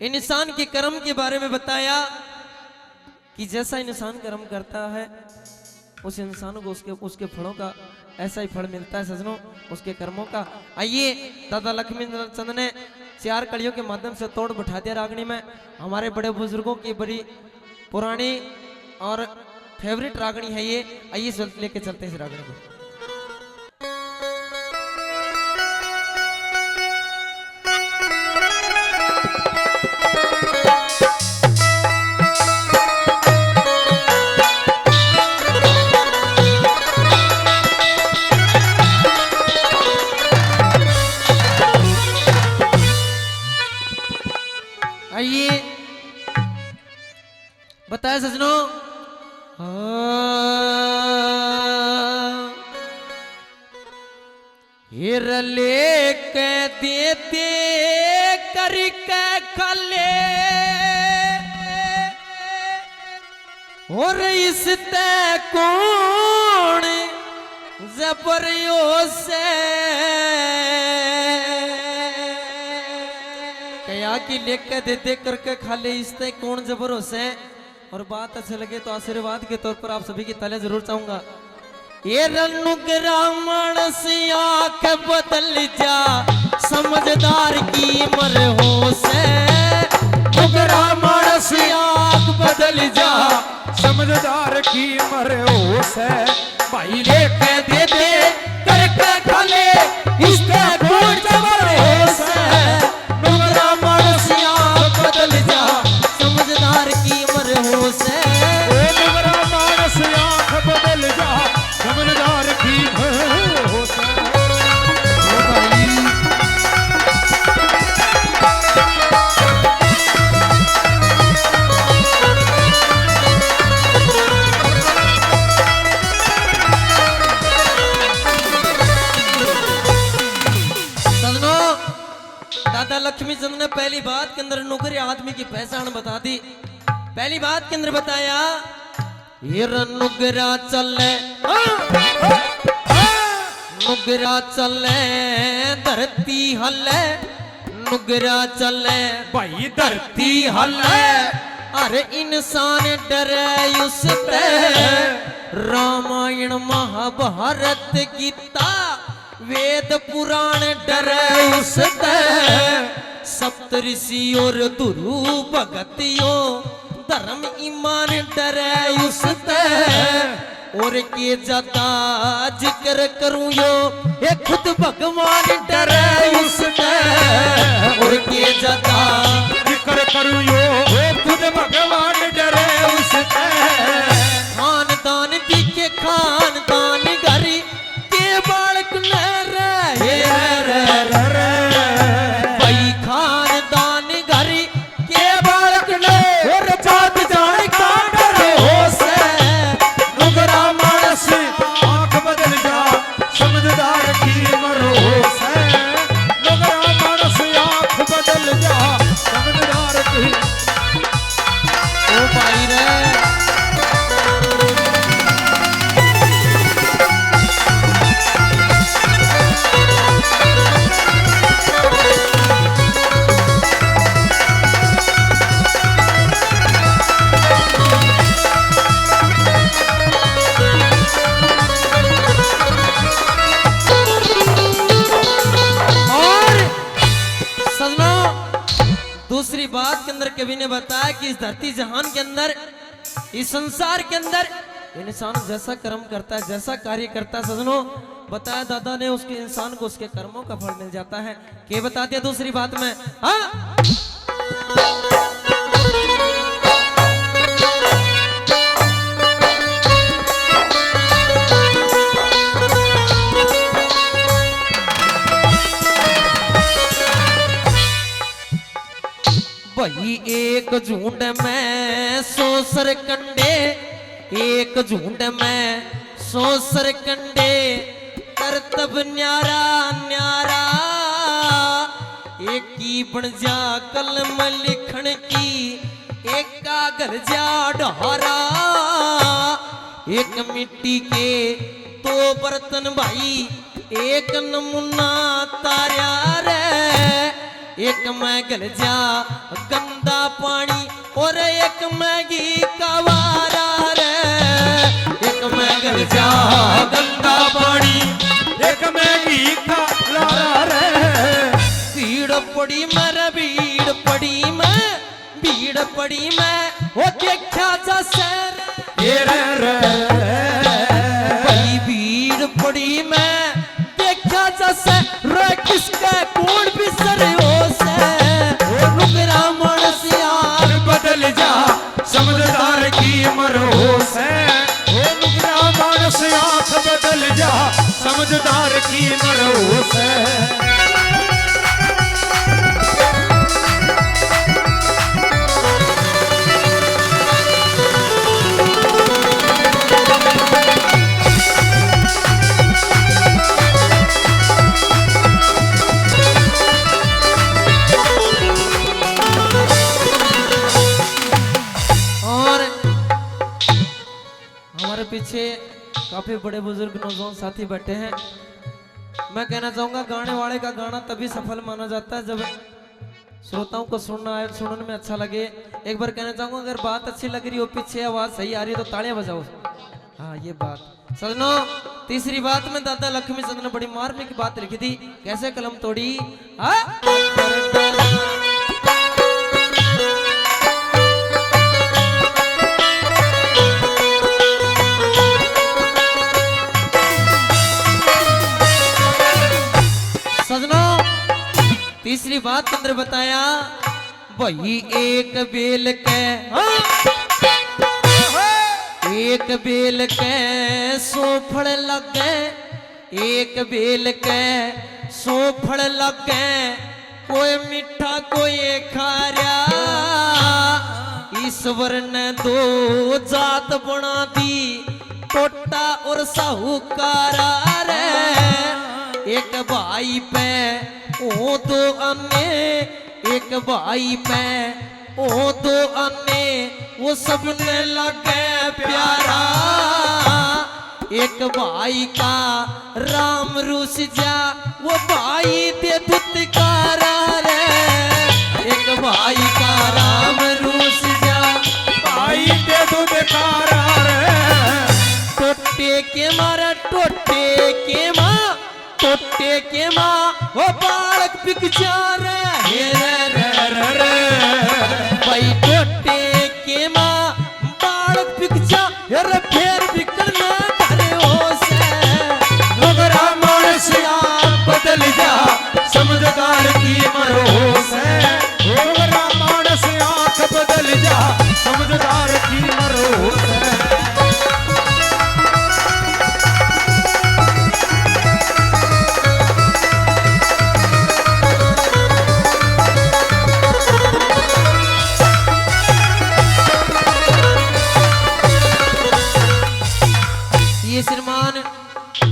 इंसान के कर्म के बारे में बताया कि जैसा इंसान कर्म करता है उस इंसान को उसके फलों का ऐसा ही फल मिलता है सजनों, उसके कर्मों का। आइए दादा लक्ष्मी चंद ने 4 कड़ियों के माध्यम से तोड़ बैठा दिया रागनी में। हमारे बड़े बुजुर्गों की बड़ी पुरानी और फेवरेट रागनी है ये। आइए लेके चलते हैं इस रागनी को। आइए बताया सजनों, हिरले के देते करके खले और इसते कौन जबरियो से कया की लेकर देते करके खाले इसते कौन जबरों से। और बात अच्छे लगे तो आशीर्वाद के तौर पर आप सभी की तालियां जरूर चाहूंगा। ये रनुग्रा मानस आंख बदल जा समझदार की मरहो से, नुग्रा मानस आंख बदल जा समझदार की मरहो से। भाई लेके देते करके खाले इसते कौन जबरों से, नुग्रा मानस आंख बदल जा समझदार की मरहो से। नुग्रा मानस आंख बदल जा समझदार की मरहो से। दादा लक्ष्मी चंद ने पहली बात के अंदर नौकरी आदमी की पहचान बता दी। पहली बात के अंदर बताया ये नुगरा चले नुगरा चले धरती हले, नुगरा चले भाई धरती हले। अरे इंसान डरे उसते रामायण महाभारत गीता वेद पुराण डरे उसते। सप्तऋषि और दुरु भगतियो धर्म ईमान डरे उसते। और के जाता जिक्र करूं यो ये खुद भगवान डरे उसते। और के जाता जिक्र करूं यो ये खुद भगवान डरे उसते। खानदान दिखे खानदान घरी के बालक न रहे भाई, खानदान घरी के बालक न और बात जान का डरे हो से। नुग्रा मानस आंख बदल जा समझदार की मरहो से। नुग्रा मानस आंख बदल जा समझदार की। ओ भाई रे दूसरी बात के अंदर कवि ने बताया कि इस धरती जहान के अंदर इस संसार के अंदर इंसान जैसा कर्म करता है जैसा कार्य करता है सजनों, बताया दादा ने उसके इंसान को उसके कर्मों का फल मिल जाता है। क्या बता दिया दूसरी बात में? हाँ वही एक झुंड में 100 सरकंडे, एक झुंड में 100 सरकंडे करतब न्यारा न्यारा। एक की बन जा कलम लिखण की, एक का घर जा ढारा। एक मिट्टी के 2 बर्तन भाई, एक नमूना तारा रे। एक मैं गल जा पानी और एक मैगी का वारा रे, एक में गंजा गंगा पानी, एक मैगी का लारा रे। भीड़ पड़ी मैं भीड़ पड़ी मैं, भीड़ पड़ी मैं वो देखा जा सर ये रे रे बड़ी भीड़ पड़ी मैं देखा जा सर रे, किसका कौन भी सर हो से नुकरा मानस यार बदल जा समझदार की मरोस है। ओ नुकरा मानस आंख बदल जा समझदार की मरोस है। पीछे काफी बड़े बुजुर्ग नौजवान साथी बैठे हैं। मैं कहना चाहूंगा गाने वाले का गाना तभी सफल माना जाता है जब श्रोताओं को सुनने में अच्छा लगे। एक बार कहना चाहूंगा अगर बात अच्छी लग रही हो, पीछे आवाज सही आ रही है तो तालियां बजाओ। हाँ ये बात सजनो। तीसरी बात में दादा लक्ष्मी चंद ने बड़ी मार्मिक बात लिखी थी, कैसे कलम तोड़ी। तीसरी बात अंदर बताया वही एक बेल के, एक बेल के सो फड़ लगे, एक बेल के सो फड़ लगे, कोई मीठा कोई खारा, ईश्वर ने दो जात बना दी टोटा और साहूकारा रे, एक भाई पे ओ दो अन्य, एक भाई पे ओ दो अन्य, वो सबने लगे प्यारा, एक भाई का राम रूस जा वो भाई दे धुतकारा रे, एक भाई का राम रूस जा भाई दे धुतकारा रे, टोटे के मारा टोटे के माँ, टोटे के माँ वो बालक बिक जा रहे रे, भाई टोटे के माँ बालक बिक जा रे, फिर बिकना करे हो से नुकरा मानस आंख बदल जा समझदार की मरोस है। नुकरा मानस आंख बदल जा समझदार की मरोस है। श्रीमान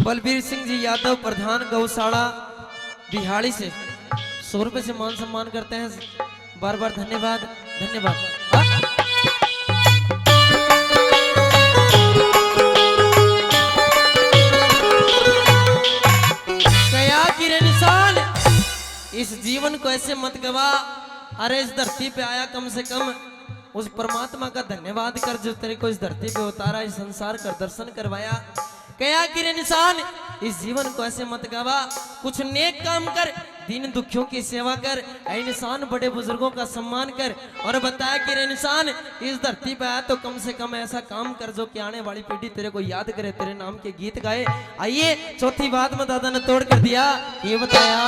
बलबीर सिंह जी यादव प्रधान गौशाला बिहाड़ी से 100 रुपए से मान सम्मान करते हैं। बार बार धन्यवाद धन्यवाद। कया की रे निशान इस जीवन को ऐसे मत गवा, अरे इस धरती पे आया कम से कम उस परमात्मा का धन्यवाद कर जो तेरे को इस धरती पे उतारा, इस संसार का दर्शन करवाया। कया कि रे इंसान इस जीवन को ऐसे मत गवा, कुछ नेक काम कर, दीन दुखियों की सेवा कर, ऐ इंसान बड़े बुजुर्गों का सम्मान कर। और बताया कि रे इंसान इस धरती पे आया तो कम से कम ऐसा काम कर जो कि आने वाली पीढ़ी तेरे को याद करे, तेरे नाम के गीत गाए। आइए चौथी बात में दादा ने तोड़ कर दिया, ये बताया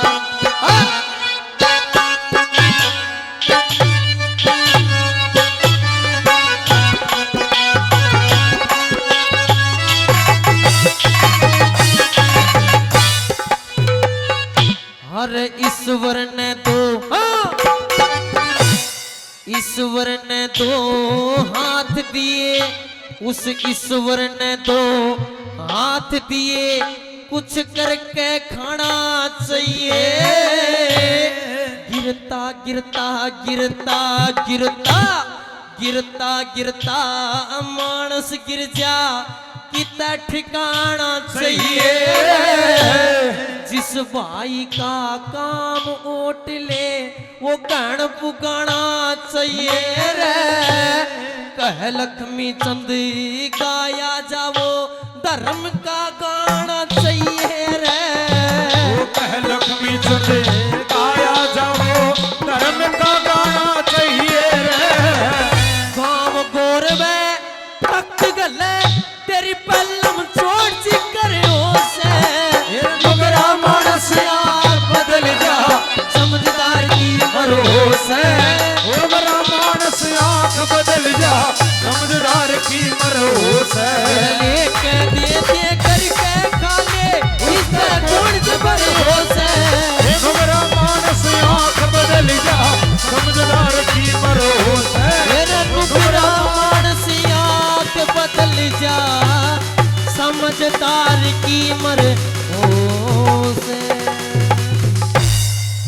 हर ईश्वर ने दो, ईश्वर ने दो हाथ दिए, उस ईश्वर ने दो हाथ दिए, कुछ करके खाना चाहिए। गिरता गिरता गिरता गिरता गिरता गिरता मानस गिर जा, कितना ठिकाना चाहिए जिस भाई का काम ओट ले वो गण पुगाना चाहिए रे कह लक्ष्मी चंद गाया जावो धर्म का गाना चाहिए रे कह लक्ष्मी चंद गाया जाओ धर्म का गाना चाहिए रे गाँव गोरवे तख्त गले तेरी पल्लम छोड़ सी करे से डोगरा मानस यार बदल जा समझदार की भरोस है डोगरा मानस आंख बदल जा समझदार की मरोस है लेके दे करके खा ले इसका कौन से भरोस है डोगरा मानस आंख बदल जा समझदार की मरोस है मेरा डोगरा मानस आंख बदल जा समझदार की मरोस